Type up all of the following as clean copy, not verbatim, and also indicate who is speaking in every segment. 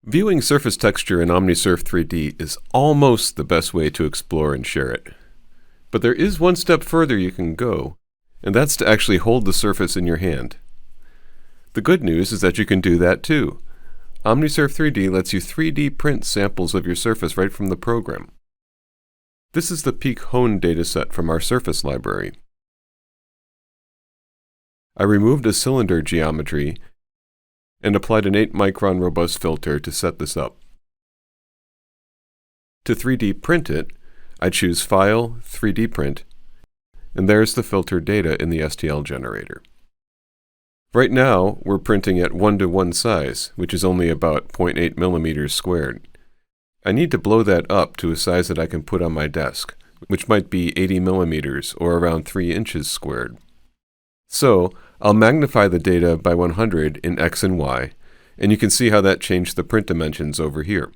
Speaker 1: Viewing surface texture in OmniSurf 3D is almost the best way to explore and share it. But there is one step further you can go, and that's to actually hold the surface in your hand. The good news is that you can do that too. OmniSurf 3D lets you 3D print samples of your surface right from the program. This is the Peak Hone dataset from our surface library. I removed a cylinder geometry and applied an 8-micron robust filter to set this up. To 3D print it, I choose File, 3D Print, and there's the filter data in the STL generator. Right now, we're printing at 1:1 size, which is only about 0.8 millimeters squared. I need to blow that up to a size that I can put on my desk, which might be 80 millimeters or around 3 inches squared. So, I'll magnify the data by 100 in X and Y, and you can see how that changed the print dimensions over here.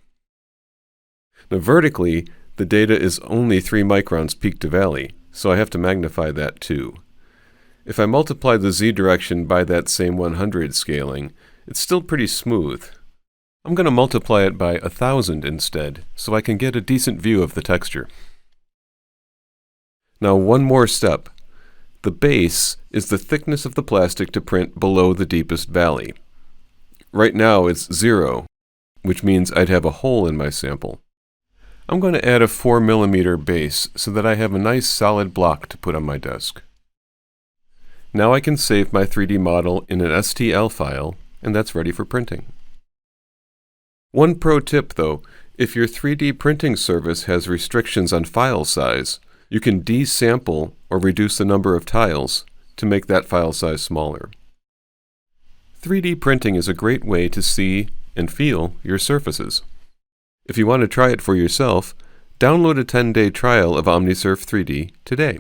Speaker 1: Now vertically, the data is only 3 microns peak to valley, so I have to magnify that too. If I multiply the Z direction by that same 100 scaling, it's still pretty smooth. I'm going to multiply it by 1000 instead, so I can get a decent view of the texture. Now one more step. The base is the thickness of the plastic to print below the deepest valley. Right now it's 0, which means I'd have a hole in my sample. I'm going to add a 4 millimeter base so that I have a nice solid block to put on my desk. Now I can save my 3D model in an STL file, and that's ready for printing. One pro tip though, if your 3D printing service has restrictions on file size, you can desample or reduce the number of tiles to make that file size smaller. 3D printing is a great way to see and feel your surfaces. If you want to try it for yourself, download a 10-day trial of OmniSurf 3D today.